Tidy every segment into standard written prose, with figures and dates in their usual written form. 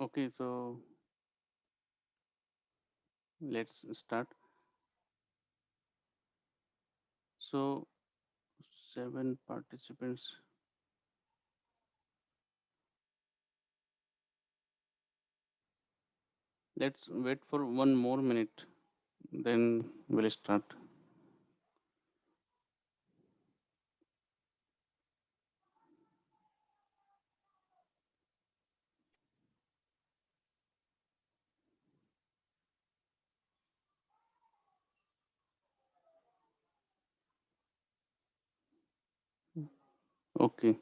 Okay, so let's start. So 7 participants. Let's wait for 1 more minute. Then we'll start. Okay.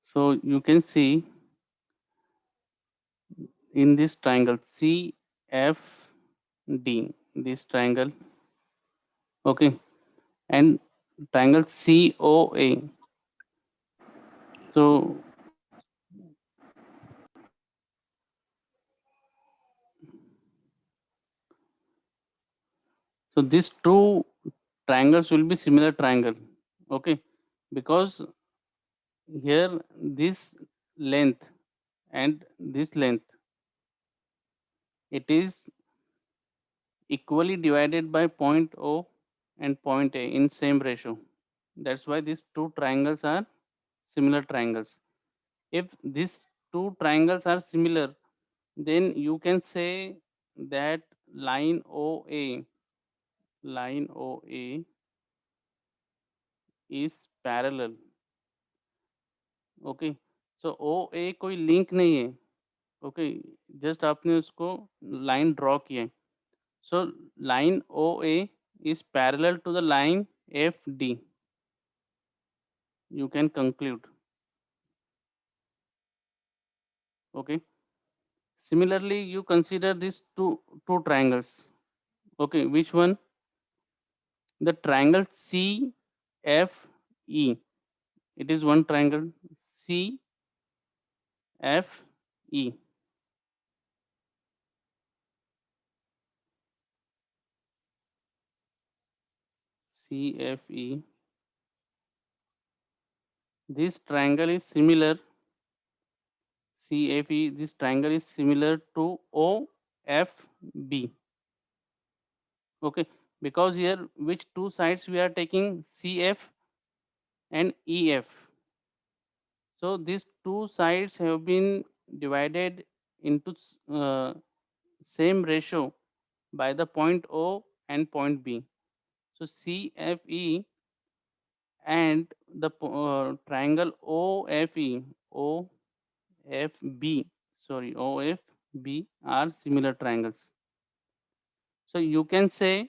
So you can see in this triangle CFD, this triangle. Okay. And triangle COA. So these two triangles will be similar triangle. Okay. Because here this length and this length, it is equally divided by point O and point A in same ratio. That's why these two triangles are similar triangles. If these two triangles are similar, then you can say that line OA is parallel. Okay, so O A कोई link नहीं है. Okay, just आपने उसको line draw किया है. So line O A is parallel to the line F D. You can conclude. Okay. Similarly, you consider these two triangles. Okay, which one? The triangle CFE. It is one triangle CFE. CFE. This triangle is similar. CFE. This triangle is similar to OFB. Okay, because here which two sides we are taking, CF and EF. So these two sides have been divided into same ratio by the point O and point B. So CFE and the triangle OFE, OFB are similar triangles. So you can say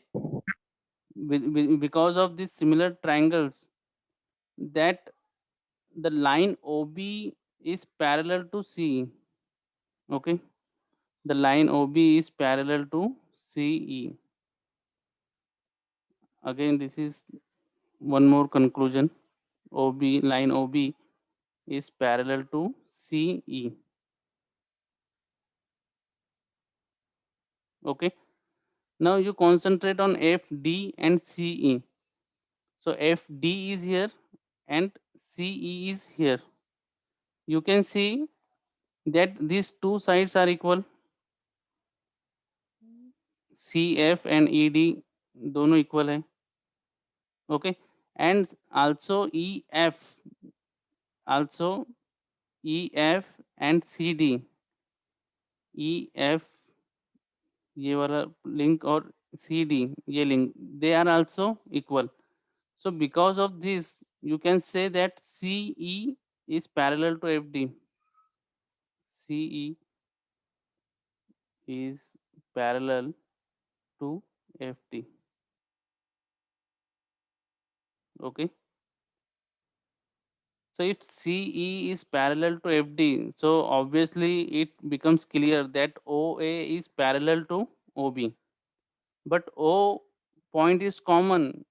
because of these similar triangles that the line OB is parallel to CE. Okay, the line OB is parallel to CE. Again, this is one more conclusion. Line OB is parallel to CE. Okay, now you concentrate on FD and CE. So FD is here and CE is here. You can see that these two sides are equal. CF and ED दोनों equal है. Okay, and also EF and CD. EF ये वाला link और CD ये link, they are also equal. So because of this, you can say that CE is parallel to FD. CE is parallel to FD. Okay. So if CE is parallel to FD, so obviously it becomes clear that OA is parallel to OB. But O point is common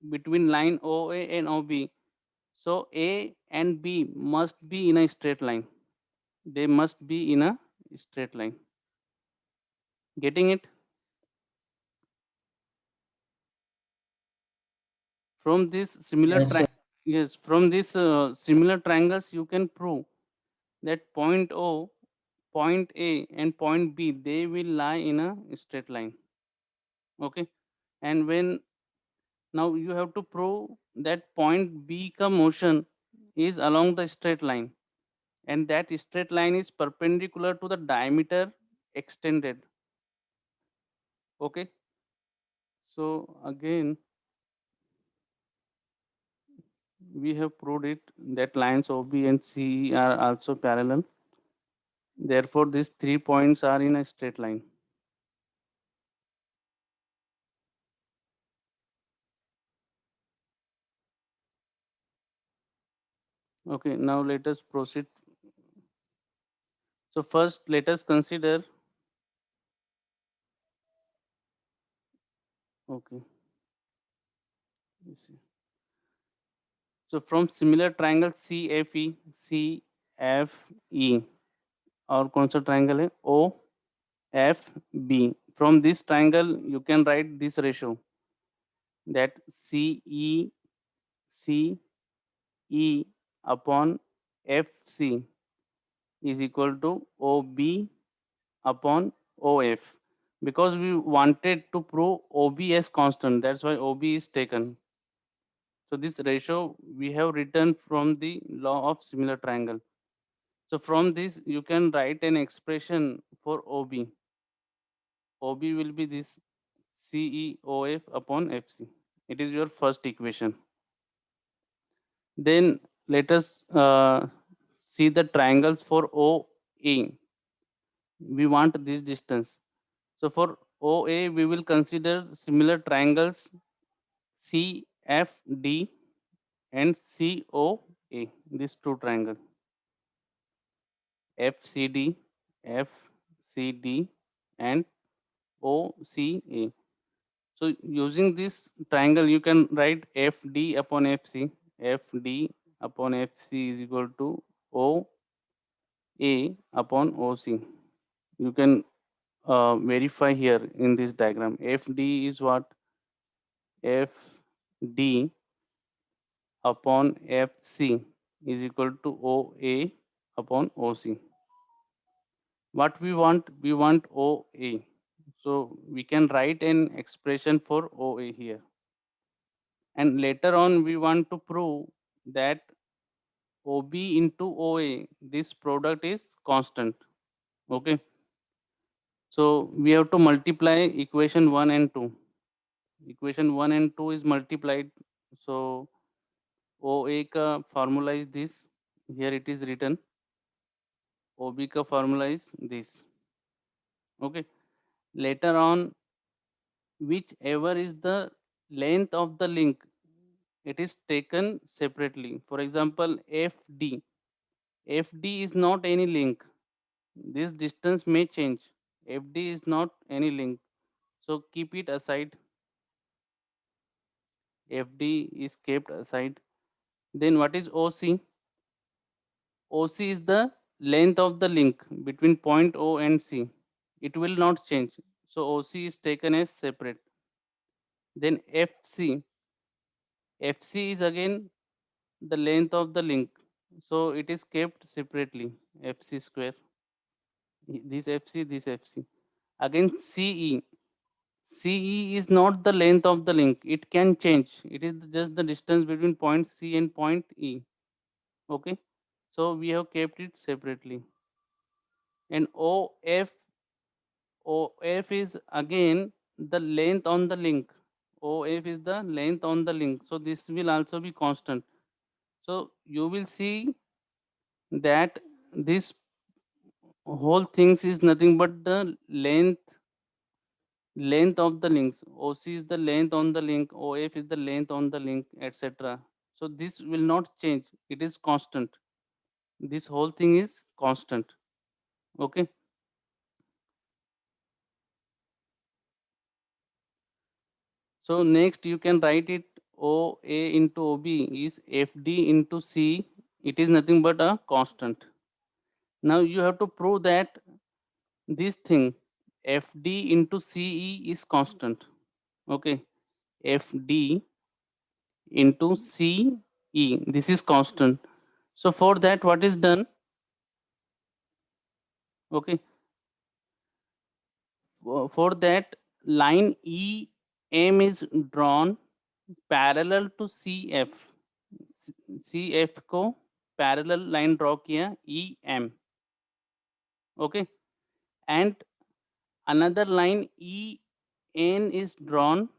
between line OA and OB. So A and B must be in a straight line. They must be in a straight line. Getting it? From this similar from these similar triangles, you can prove that point O point A and point B, they will lie in a straight line. Okay, and when now you have to prove that point B ka motion is along the straight line, and that straight line is perpendicular to the diameter extended. Okay, so again we have proved it that lines OB and CE are also parallel. Therefore, these 3 points are in a straight line. Okay, now let us proceed. So first, let us consider. Okay, let's see. So from similar triangle CFE, CFE, और कौन सा triangle है OFB. From this triangle, you can write this ratio, that CE upon FC is equal to OB upon OF, because we wanted to prove OB as constant. That's why OB is taken. So this ratio we have written from the law of similar triangle. So from this you can write an expression for OB. OB will be this CEOF upon FC. It is your first equation. Then let us see the triangles for OA. We want this distance. So for OA, we will consider similar triangles CFD and COA. These two triangles, FCD, FCD, and OCA. So using this triangle, you can write FD upon FC. FD upon FC is equal to OA upon OC. You can verify here in this diagram. FD is what? FD upon FC is equal to OA upon OC. What we want? We want OA. So we can write an expression for OA here. And later on, we want to prove that OB into OA, this product is constant. Okay. So we have to multiply equation 1 and 2. Equation 1 and 2 is multiplied. So OA ka formula is this. Here it is written. OB ka formula is this. Okay. Later on, whichever is the length of the link, it is taken separately. For example, FD. FD is not any link. This distance may change. FD is not any link. So keep it aside. FD is kept aside. Then what is OC? OC is the length of the link between point O and C. It will not change. So OC is taken as separate. Then FC. FC is again the length of the link. So it is kept separately. FC square. This FC, this FC. Again CE. CE is not the length of the link. It can change. It is just the distance between point C and point E. Okay. So we have kept it separately. And OF is again the length on the link. OF is the length on the link. So this will also be constant. So you will see that this whole things is nothing but the length of the links. OC is the length on the link, OF is the length on the link, etc. So this will not change. It is constant. This whole thing is constant. Okay. So next you can write it OA into OB is FD into C. It is nothing but a constant. Now you have to prove that this thing FD into CE is constant. Okay. FD into CE. This is constant. So for that, what is done? Okay. For that, line EM is drawn parallel to CF. CF को parallel line draw किया EM. Okay. And another line EN is drawn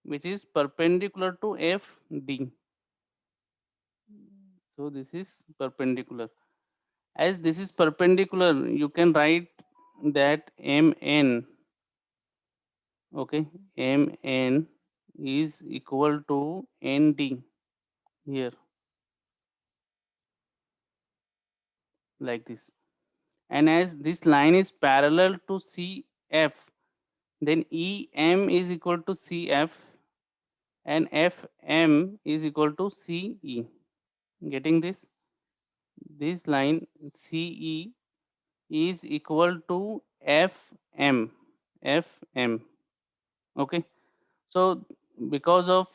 which is perpendicular to FD. So this is perpendicular. As this is perpendicular, you can write that MN, okay, MN is equal to ND here, like this. And as this line is parallel to CF, then EM is equal to CF and FM is equal to CE. Getting this? This line CE is equal to FM. FM. Okay. So because of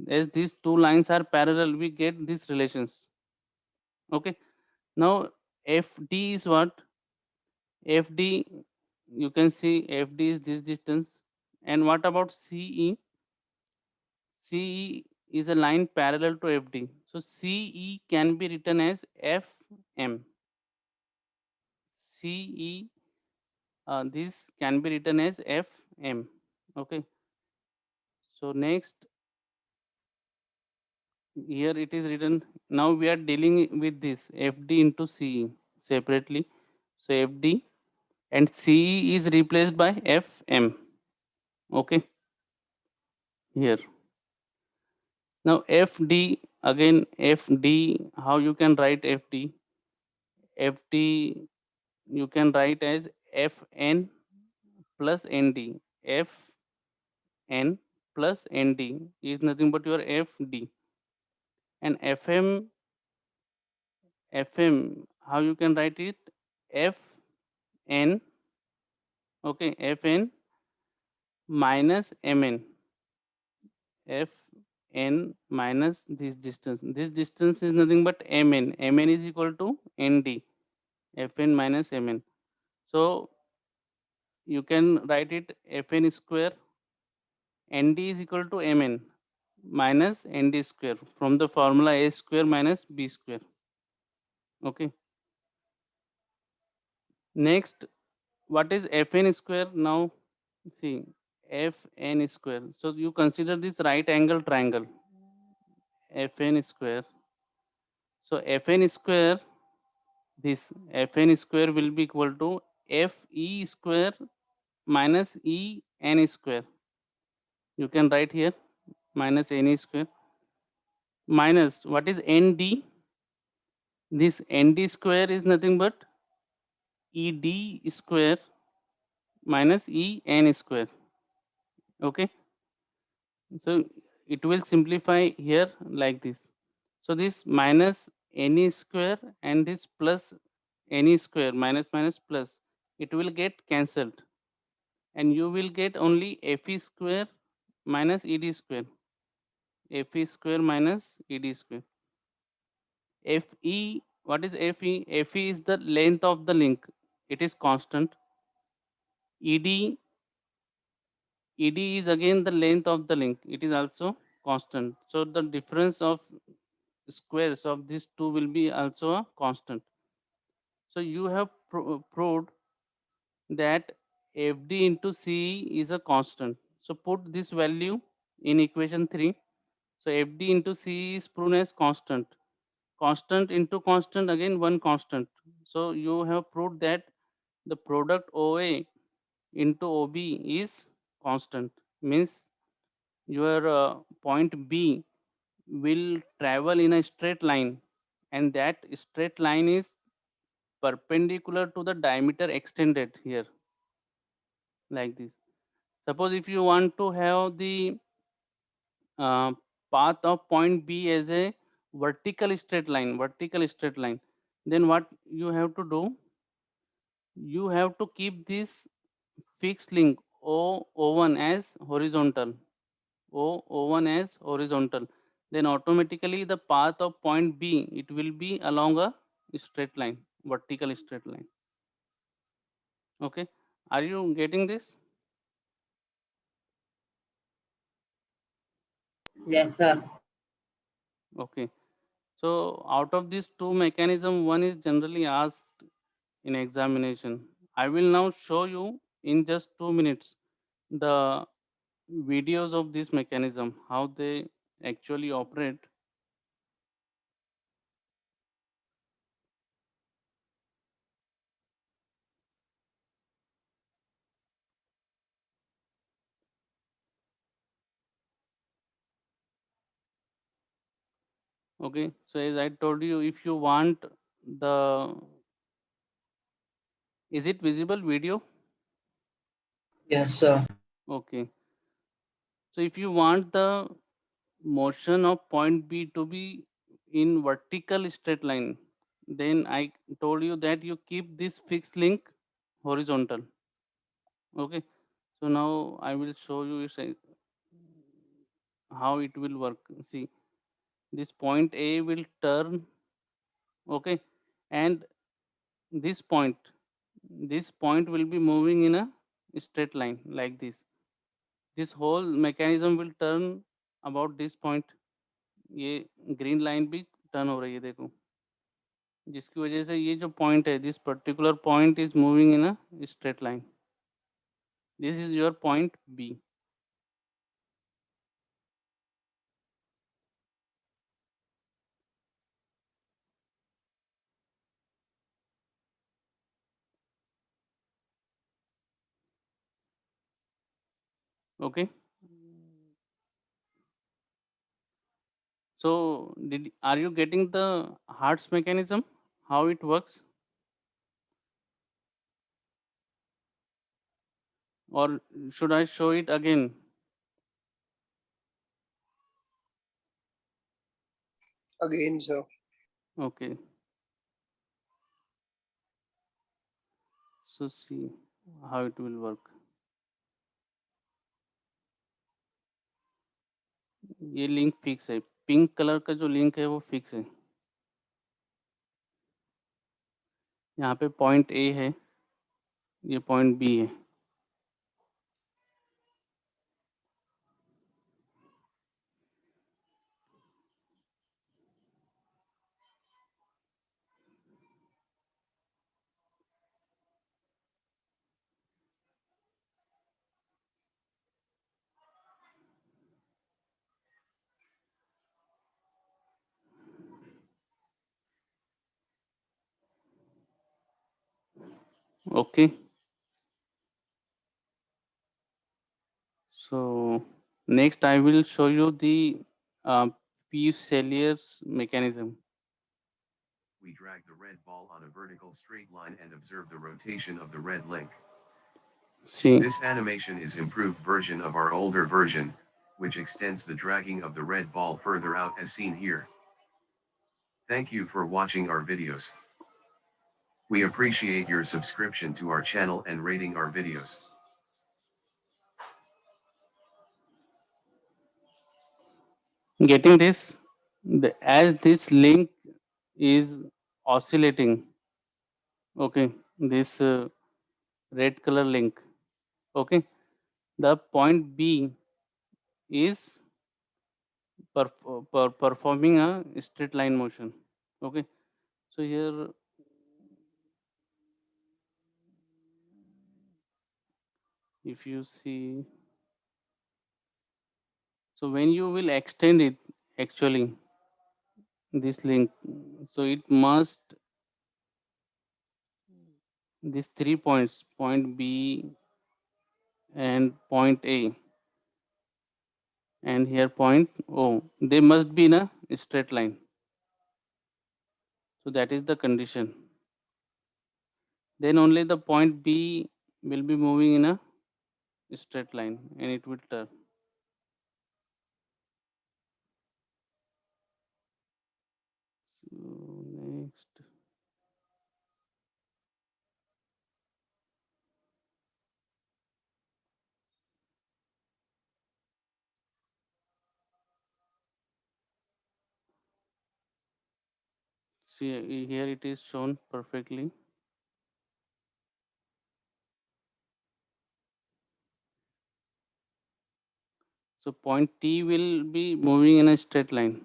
as these two lines are parallel, we get these relations. Okay. Now FD is what? FD, you can see FD is this distance. And what about CE? CE is a line parallel to FD. So CE can be written as FM. CE, this can be written as FM. Okay. So next, here it is written. Now we are dealing with this FD into CE separately. So FD and CE is replaced by FM. Okay. Here. Now FD, again FD, how you can write FD? FD you can write as Fn plus Nd. Fn plus Nd is nothing but your Fd. And FM, how you can write it? Fn, okay, Fn minus Mn. Fn minus this distance. This distance is nothing but Mn. Mn is equal to Nd. Fn minus Mn. So you can write it Fn square. Nd is equal to Mn minus Nd square from the formula A square minus B square. Okay. Next, what is Fn square? Now see Fn square. So you consider this right angle triangle. Fn square. So Fn square, this Fn square will be equal to Fe square minus En square. You can write here minus Ne square minus what is Nd? This Nd square is nothing but Ed square minus En square. Okay. So it will simplify here like this. So this minus Ne square and this plus Ne square minus minus plus, it will get cancelled and you will get only Fe square minus Ed square. Fe square minus Ed square. Fe, what is Fe? Fe is the length of the link. It is constant. Ed, Ed is again the length of the link. It is also constant. So the difference of squares of these two will be also a constant. So you have proved that FD into CE is a constant. So put this value in equation 3. So FD into CE is proven as constant. Constant into constant, again one constant. So you have proved that the product OA into OB is constant. Means your point B will travel in a straight line and that straight line is perpendicular to the diameter extended here, like this. Suppose if you want to have the uh, path of point B as a vertical straight line, then what you have to do? You have to keep this fixed link O1 as horizontal. O1 as horizontal. Then automatically the path of point B, it will be along a straight line, vertical straight line. Okay, are you getting this? Yes, sir. Okay, so out of these two mechanism, one is generally asked in examination. I will now show you in just 2 minutes the videos of this mechanism, how they actually operate. Okay, so as I told you, if you want the, is it visible video? Yes, sir. Okay, so if you want the motion of point B to be in vertical straight line, then I told you that you keep this fixed link horizontal. Okay, so now I will show you how it will work. See, this point A will turn, okay, and this point, this point will be moving in a straight line like this. This whole mechanism will turn about this point. ये green line भी turn हो रही है देखो, जिसकी वजह से ये जो पॉइंट है, this particular point is moving in a straight line. This is your point B. Okay, so are you getting the Hertz mechanism, how it works, or should I show it again? Again, sir. Okay, so see how it will work. ये link fix है, pink colour का जो link है वो fix है. यहाँ पे point A है, ये पॉइंट बी है. Okay, so next I will show you the P Cellier's mechanism. We drag the red ball on a vertical straight line and observe the rotation of the red link. See, This animation is improved version of our older version, which extends the dragging of the red ball further out as seen here. Thank you for watching our videos. We appreciate your subscription to our channel and rating our videos. getting this, as this link is oscillating, okay, this red color link, okay, the point B is performing a straight line motion. Okay, so here if you see, so when you will extend it, actually this link, so it must, these 3 points, point B and point A, and here point O, they must be in a straight line. So that is the condition. Then only the point B will be moving in a straight line and it will turn. So next, see here it is shown perfectly. So point T will be moving in a straight line.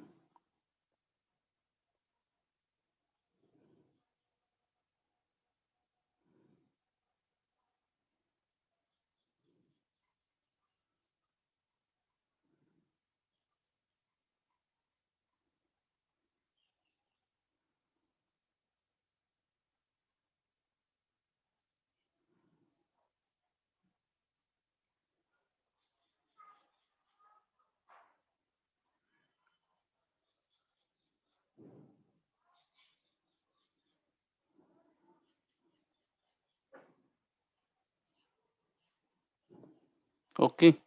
Okay,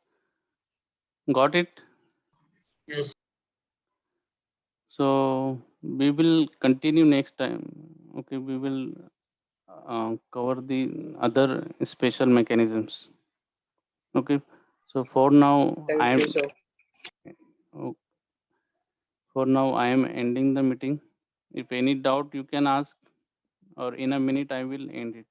got it. Yes. So we will continue next time. Okay, we will cover the other special mechanisms. Okay, so for now I Thank am you, sir. ending the meeting. If any doubt you can ask, or in a minute I will end it.